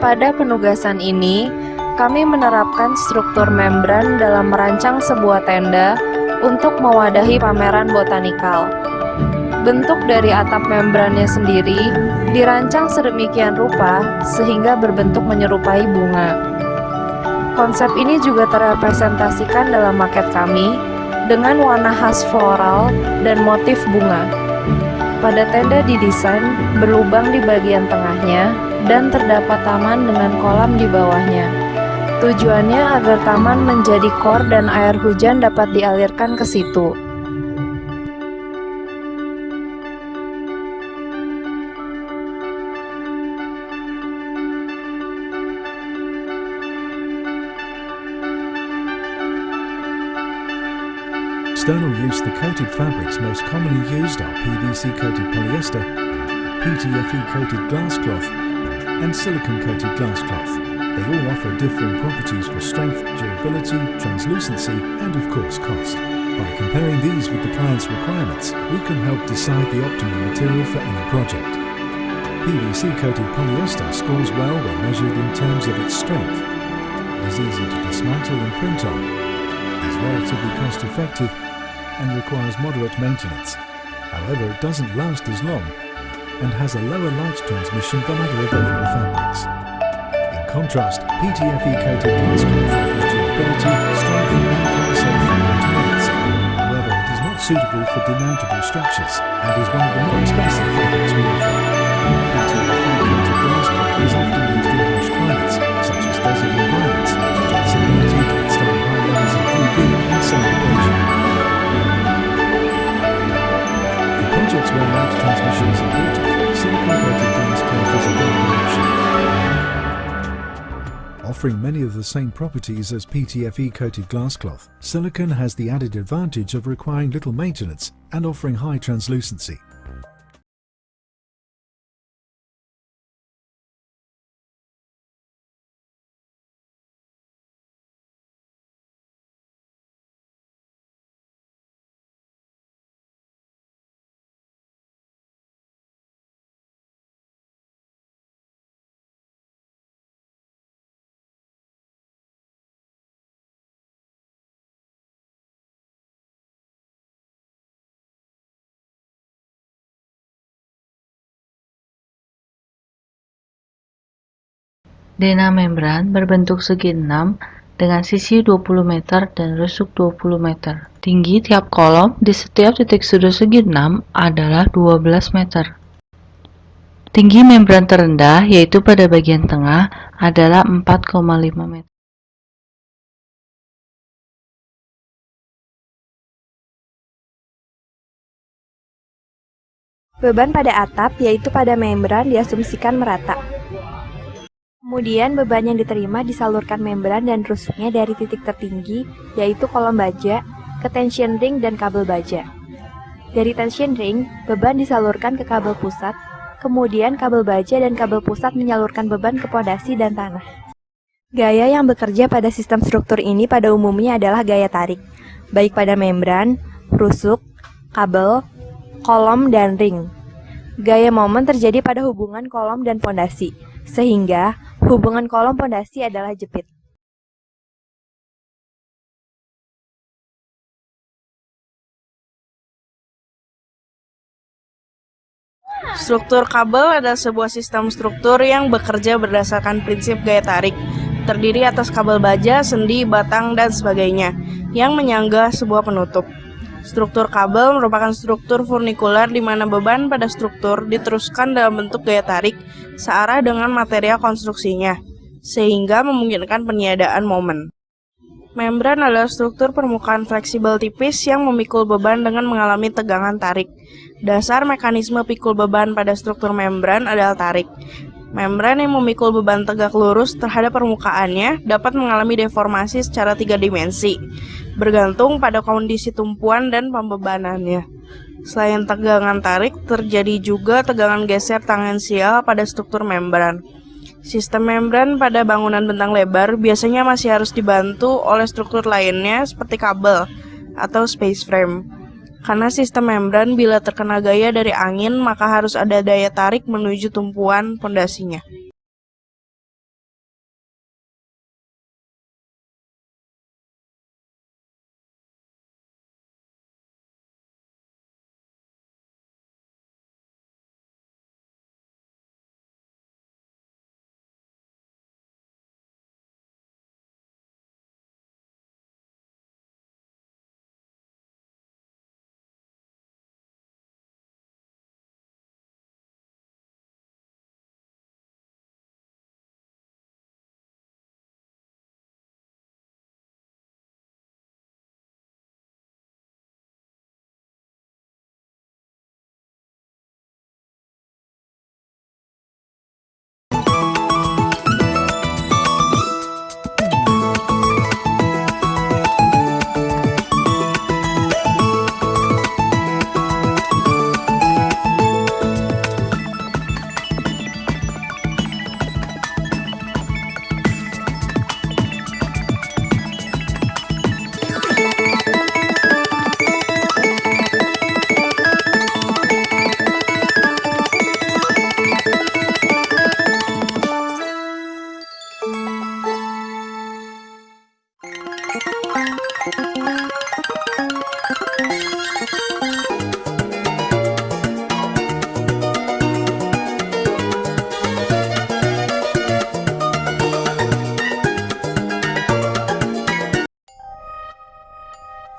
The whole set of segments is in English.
Pada penugasan ini, kami menerapkan struktur membran dalam merancang sebuah tenda untuk mewadahi pameran botanikal. Bentuk dari atap membrannya sendiri dirancang sedemikian rupa sehingga berbentuk menyerupai bunga. Konsep ini juga terrepresentasikan dalam maket kami dengan warna khas floral dan motif bunga. Pada tenda didesain berlubang di bagian tengahnya dan terdapat taman dengan kolam di bawahnya. Tujuannya agar taman menjadi kor dan air hujan dapat dialirkan ke situ. External use: the coated fabrics most commonly used are PVC-coated polyester, PTFE-coated glass cloth, and silicone-coated glass cloth. They all offer differing properties for strength, durability, translucency, and of course cost. By comparing these with the client's requirements, we can help decide the optimal material for any project. PVC-coated polyester scores well when measured in terms of its strength. It is easy to dismantle and print on, is relatively cost-effective, and requires moderate maintenance. However, it doesn't last as long and has a lower light transmission than other available fabrics. In contrast, PTFE-coated glass cloth offers durability, strength, and can save from minutes. However, it is not suitable for demountable structures and is one of the more expensive fabrics we offer. PTFE-coated glass cloth is often used in harsh climates, such as desert environments, due to its ability to withstand high levels of UV and sound abrasion. Projects where light transmission is important, silicone-coated glass cloth is a viable option. Offering many of the same properties as PTFE-coated glass cloth, silicone has the added advantage of requiring little maintenance and offering high translucency. Denah membran berbentuk segi 6 dengan sisi 20 meter dan rusuk 20 meter. Tinggi tiap kolom di setiap titik sudut segi 6 adalah 12 meter. Tinggi membran terendah, yaitu pada bagian tengah, adalah 4,5 meter. Beban pada atap, yaitu pada membran, diasumsikan merata. Kemudian beban yang diterima disalurkan membran dan rusuknya dari titik tertinggi, yaitu kolom baja, ke tension ring dan kabel baja. Dari tension ring, beban disalurkan ke kabel pusat, kemudian kabel baja dan kabel pusat menyalurkan beban ke pondasi dan tanah. Gaya yang bekerja pada sistem struktur ini pada umumnya adalah gaya tarik, baik pada membran, rusuk, kabel, kolom, dan ring. Gaya momen terjadi pada hubungan kolom dan pondasi, sehingga hubungan kolom pondasi adalah jepit. Struktur kabel adalah sebuah sistem struktur yang bekerja berdasarkan prinsip gaya tarik, terdiri atas kabel baja, sendi, batang, dan sebagainya, yang menyangga sebuah penutup. Struktur kabel merupakan struktur furnikular di mana beban pada struktur diteruskan dalam bentuk gaya tarik searah dengan material konstruksinya, sehingga memungkinkan peniadaan momen. Membran adalah struktur permukaan fleksibel tipis yang memikul beban dengan mengalami tegangan tarik. Dasar mekanisme pikul beban pada struktur membran adalah tarik. Membran yang memikul beban tegak lurus terhadap permukaannya dapat mengalami deformasi secara 3 dimensi, bergantung pada kondisi tumpuan dan pembebanannya. Selain tegangan tarik, terjadi juga tegangan geser tangensial pada struktur membran. Sistem membran pada bangunan bentang lebar biasanya masih harus dibantu oleh struktur lainnya seperti kabel atau space frame. Karena sistem membran bila terkena gaya dari angin, maka harus ada daya tarik menuju tumpuan pondasinya.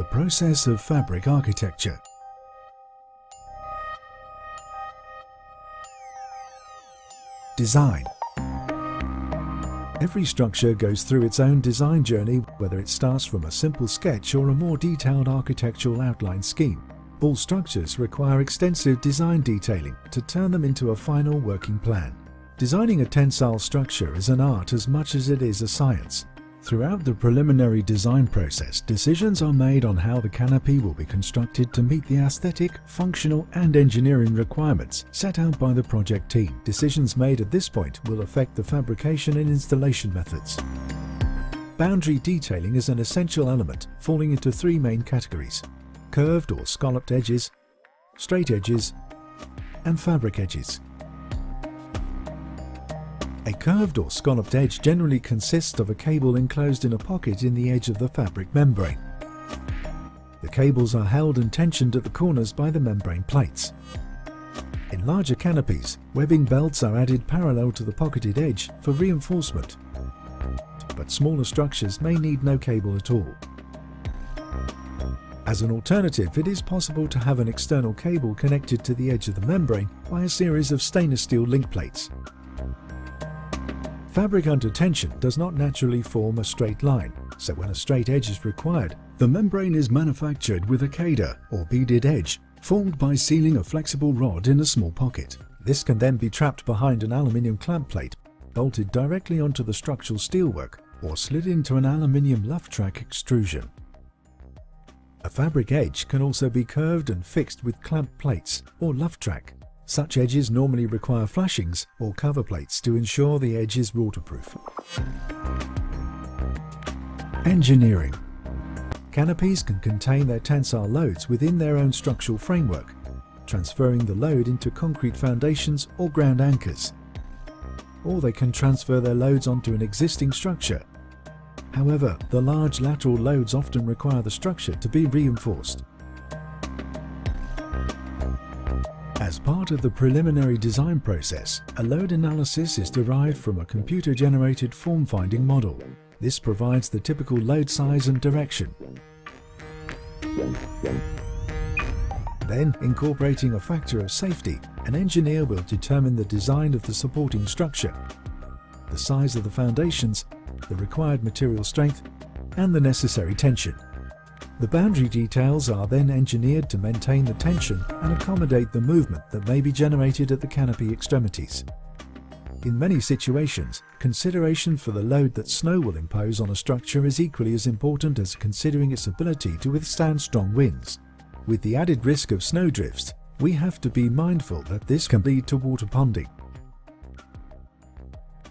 the process of fabric architecture. Design. Every structure goes through its own design journey, whether it starts from a simple sketch or a more detailed architectural outline scheme. All structures require extensive design detailing to turn them into a final working plan. Designing a tensile structure is an art as much as it is a science. Throughout the preliminary design process, decisions are made on how the canopy will be constructed to meet the aesthetic, functional and engineering requirements set out by the project team. Decisions made at this point will affect the fabrication and installation methods. Boundary detailing is an essential element, falling into three main categories: curved or scalloped edges, straight edges, and fabric edges. A curved or scalloped edge generally consists of a cable enclosed in a pocket in the edge of the fabric membrane. The cables are held and tensioned at the corners by the membrane plates. In larger canopies, webbing belts are added parallel to the pocketed edge for reinforcement, but smaller structures may need no cable at all. As an alternative, it is possible to have an external cable connected to the edge of the membrane by a series of stainless steel link plates. Fabric under tension does not naturally form a straight line, so when a straight edge is required, the membrane is manufactured with a CADA or beaded edge, formed by sealing a flexible rod in a small pocket. This can then be trapped behind an aluminium clamp plate, bolted directly onto the structural steelwork, or slid into an aluminium luff track extrusion. A fabric edge can also be curved and fixed with clamp plates or luff track. Such edges normally require flashings or cover plates to ensure the edge is waterproof. Engineering. Canopies can contain their tensile loads within their own structural framework, transferring the load into concrete foundations or ground anchors. Or they can transfer their loads onto an existing structure. However, the large lateral loads often require the structure to be reinforced. As part of the preliminary design process, a load analysis is derived from a computer-generated form-finding model. This provides the typical load size and direction. Then, incorporating a factor of safety, an engineer will determine the design of the supporting structure, the size of the foundations, the required material strength, and the necessary tension. The boundary details are then engineered to maintain the tension and accommodate the movement that may be generated at the canopy extremities. In many situations, consideration for the load that snow will impose on a structure is equally as important as considering its ability to withstand strong winds. With the added risk of snowdrifts, we have to be mindful that this can lead to water ponding.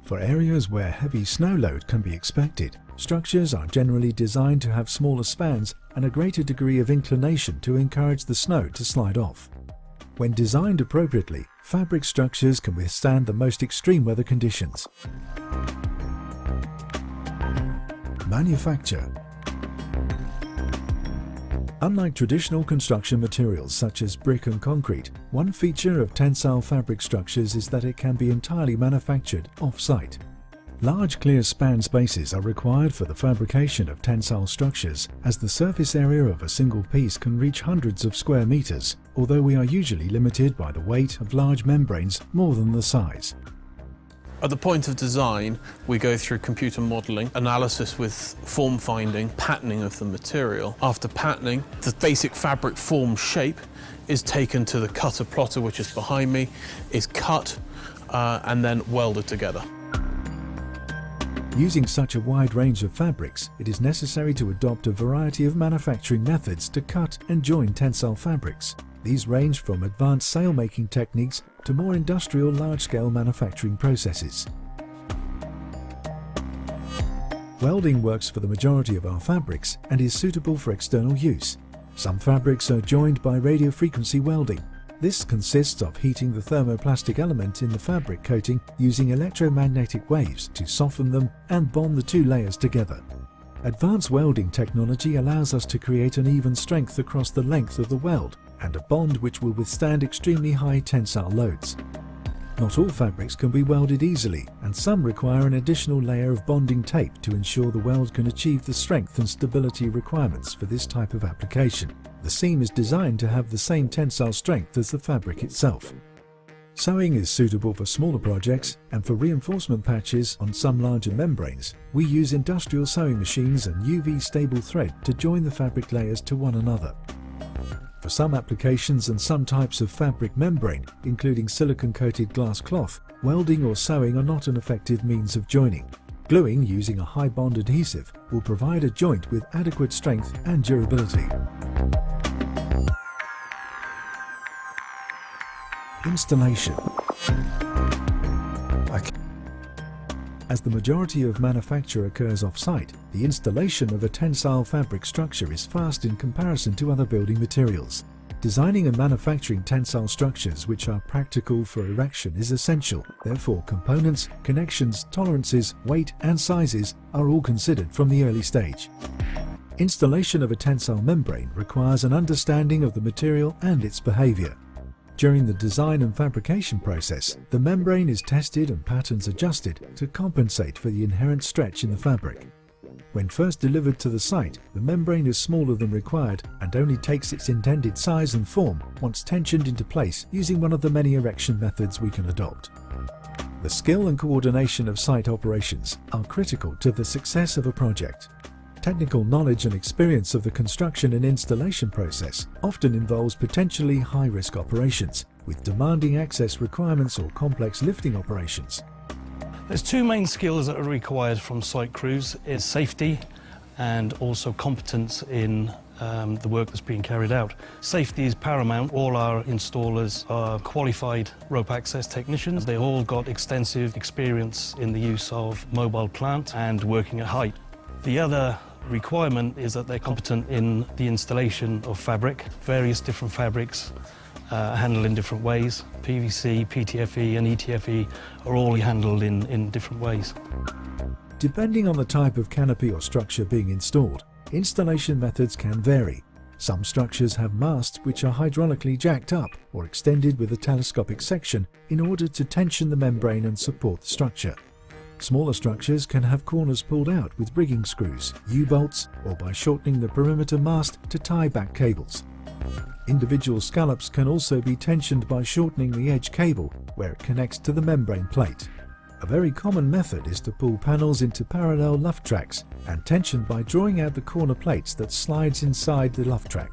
For areas where heavy snow load can be expected, structures are generally designed to have smaller spans and a greater degree of inclination to encourage the snow to slide off. When designed appropriately, fabric structures can withstand the most extreme weather conditions. Manufacture. Unlike traditional construction materials such as brick and concrete, one feature of tensile fabric structures is that it can be entirely manufactured off-site. Large clear span spaces are required for the fabrication of tensile structures, as the surface area of a single piece can reach hundreds of square meters, although we are usually limited by the weight of large membranes more than the size. At the point of design, we go through computer modelling, analysis with form finding, patterning of the material. After patterning, the basic fabric form shape is taken to the cutter plotter, which is behind me, is cut and then welded together. Using such a wide range of fabrics, it is necessary to adopt a variety of manufacturing methods to cut and join tensile fabrics. These range from advanced sail-making techniques to more industrial large-scale manufacturing processes. Welding works for the majority of our fabrics and is suitable for external use. Some fabrics are joined by radiofrequency welding. This consists of heating the thermoplastic element in the fabric coating using electromagnetic waves to soften them and bond the two layers together. Advanced welding technology allows us to create an even strength across the length of the weld and a bond which will withstand extremely high tensile loads. Not all fabrics can be welded easily, and some require an additional layer of bonding tape to ensure the weld can achieve the strength and stability requirements for this type of application. The seam is designed to have the same tensile strength as the fabric itself. Sewing is suitable for smaller projects, and for reinforcement patches on some larger membranes, we use industrial sewing machines and UV stable thread to join the fabric layers to one another. For some applications and some types of fabric membrane, including silicone-coated glass cloth, welding or sewing are not an effective means of joining. Gluing using a high bond adhesive will provide a joint with adequate strength and durability. Installation. As the majority of manufacture occurs off-site, the installation of a tensile fabric structure is fast in comparison to other building materials. Designing and manufacturing tensile structures which are practical for erection is essential. Therefore, components, connections, tolerances, weight and sizes are all considered from the early stage. Installation of a tensile membrane requires an understanding of the material and its behavior. During the design and fabrication process, the membrane is tested and patterns adjusted to compensate for the inherent stretch in the fabric. When first delivered to the site, the membrane is smaller than required and only takes its intended size and form once tensioned into place using one of the many erection methods we can adopt. The skill and coordination of site operations are critical to the success of a project. Technical knowledge and experience of the construction and installation process often involves potentially high-risk operations, with demanding access requirements or complex lifting operations. There's two main skills that are required from site crews: is safety and also competence in the work that's being carried out. Safety is paramount. All our installers are qualified rope access technicians. They've all got extensive experience in the use of mobile plant and working at height. The other requirement is that they're competent in the installation of fabric. Various different fabrics handled in different ways. PVC, PTFE and ETFE are all handled in different ways. Depending on the type of canopy or structure being installed, installation methods can vary. Some structures have masts which are hydraulically jacked up or extended with a telescopic section in order to tension the membrane and support the structure. Smaller structures can have corners pulled out with rigging screws, U-bolts, or by shortening the perimeter mast to tie back cables. Individual scallops can also be tensioned by shortening the edge cable where it connects to the membrane plate. A very common method is to pull panels into parallel luff tracks and tension by drawing out the corner plates that slides inside the luff track.